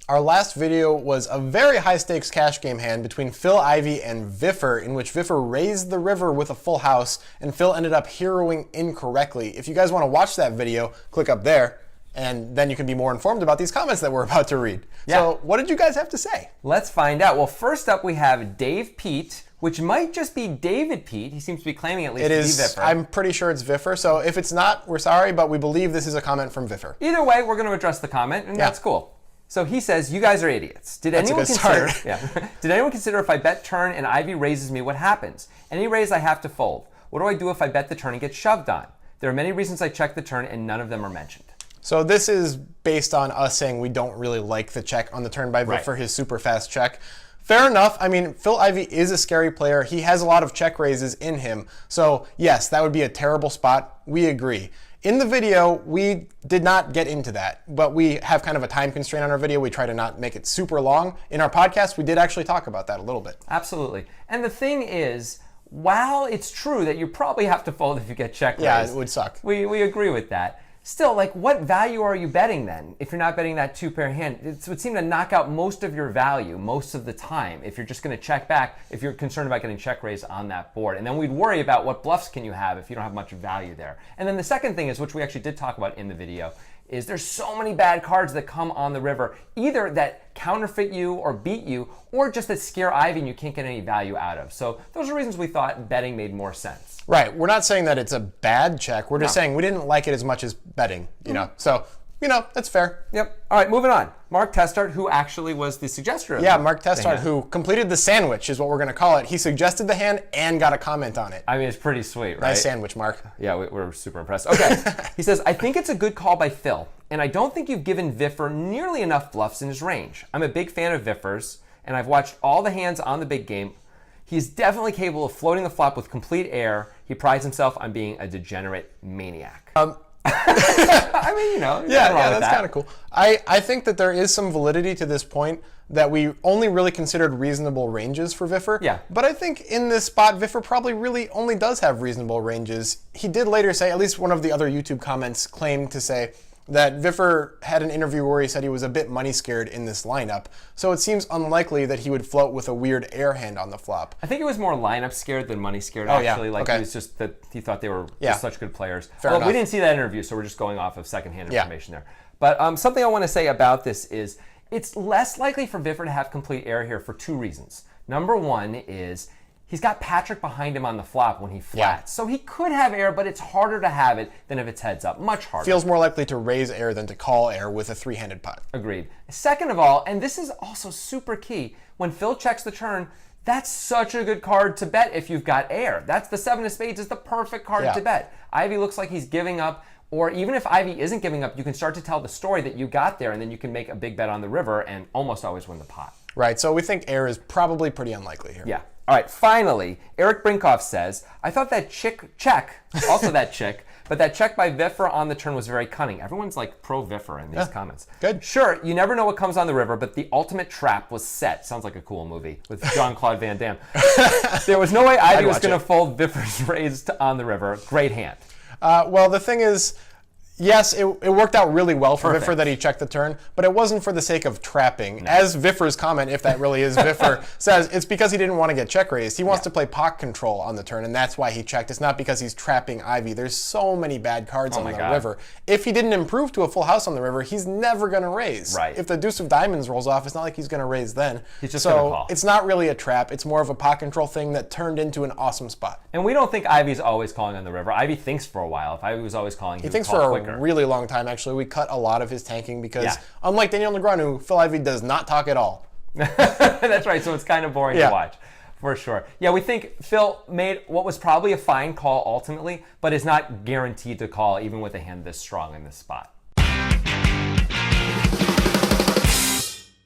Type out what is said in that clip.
Our last video was a very high-stakes cash game hand between Phil Ivey and Viffer, in which Viffer raised the river with a full house, and Phil ended up heroing incorrectly. If you guys want to watch that video, click up there, and then you can be more informed about these comments that we're about to read. Yeah. So what did you guys have to say? Let's find out. Well, first up we have Dave Pete, which might just be David Pete. He seems to be claiming at least to be Viffer. I'm pretty sure it's Viffer, so if it's not, we're sorry, but we believe this is a comment from Viffer. Either way, we're going to address the comment, and that's cool. So he says, you guys are idiots. Did anyone consider if I bet turn and Ivey raises me, what happens? Any raise I have to fold. What do I do if I bet the turn and get shoved on? There are many reasons I check the turn and none of them are mentioned. So this is based on us saying we don't really like the check on the turn by Viffer, his super fast check. Fair enough. I mean, Phil Ivey is a scary player. He has a lot of check raises in him. So yes, that would be a terrible spot. We agree. In the video, we did not get into that, but we have kind of a time constraint on our video. We try to not make it super long. In our podcast, we did actually talk about that a little bit. Absolutely. And the thing is, while it's true that you probably have to fold if you get check raised. Yeah, it would suck. We agree with that. Still, like, what value are you betting then if you're not betting that two-pair hand? It would seem to knock out most of your value most of the time if you're just going to check back, if you're concerned about getting check raised on that board. And then we'd worry about what bluffs can you have if you don't have much value there. And then the second thing is, which we actually did talk about in the video, is there's so many bad cards that come on the river, either that counterfeit you or beat you, or just that scare Ivey and you can't get any value out of. So those are reasons we thought betting made more sense. Right. We're not saying that it's a bad check. We're just saying we didn't like it as much as betting, you know. So, you know, that's fair. Yep. All right, moving on. Mark Testart, who actually was the suggester of Mark Testart, who completed the sandwich is what we're going to call it. He suggested the hand and got a comment on it. I mean, it's pretty sweet, right? Nice sandwich, Mark. Yeah, we're super impressed. Okay. He says, I think it's a good call by Phil, and I don't think you've given Viffer nearly enough bluffs in his range. I'm a big fan of Viffer's, and I've watched all the hands on the big game. He's definitely capable of floating the flop with complete air. He prides himself on being a degenerate maniac. I mean, you know. Yeah, that's kind of cool. I think that there is some validity to this point that we only really considered reasonable ranges for Viffer. Yeah. But I think in this spot, Viffer probably really only does have reasonable ranges. He did later say, at least one of the other YouTube comments claimed to say, that Viffer had an interview where he said he was a bit money scared in this lineup, so it seems unlikely that he would float with a weird air hand on the flop. I think it was more lineup scared than money scared, actually. Like, it was just that he thought they were just such good players. Fair enough. We didn't see that interview, so we're just going off of secondhand information there. But something I want to say about this is it's less likely for Viffer to have complete air here for two reasons. Number one is he's got Patrick behind him on the flop when he flats. So he could have air, but it's harder to have it than if it's heads up. Much harder. Feels more likely to raise air than to call air with a three-handed pot. Agreed. Second of all, and this is also super key, when Phil checks the turn, that's such a good card to bet if you've got air. That's the seven of spades is the perfect card to bet. Ivey looks like he's giving up, or even if Ivey isn't giving up, you can start to tell the story that you got there, and then you can make a big bet on the river and almost always win the pot. Right, so we think air is probably pretty unlikely here. Yeah. All right, finally, Eric Brinkoff says, I thought that check, also that chick, but that check by Viffer on the turn was very cunning. Everyone's like pro Viffer in these comments. Good. Sure, you never know what comes on the river, but the ultimate trap was set. Sounds like a cool movie with Jean-Claude Van Damme. There was no way Ivey was going to fold Viffer's raise on the river. Great hand. Well, the thing is, yes, it worked out really well for Viffer that he checked the turn, but it wasn't for the sake of trapping. No. As Viffer's comment, if that really is Viffer, says, it's because he didn't want to get check raised. He wants to play pot control on the turn, and that's why he checked. It's not because he's trapping Ivey. There's so many bad cards on the river. If he didn't improve to a full house on the river, he's never going to raise. Right. If the deuce of diamonds rolls off, it's not like he's going to raise then. He's just going to call. It's not really a trap. It's more of a pot control thing that turned into an awesome spot. And we don't think Ivey's always calling on the river. Ivey thinks for a while. If Ivey was always calling, he thinks would call for quicker. A really long time. Actually, we cut a lot of his tanking because, unlike Daniel Negreanu, Phil Ivey does not talk at all. That's right, so it's kind of boring to watch, for sure. Yeah, we think Phil made what was probably a fine call ultimately, but is not guaranteed to call even with a hand this strong in this spot.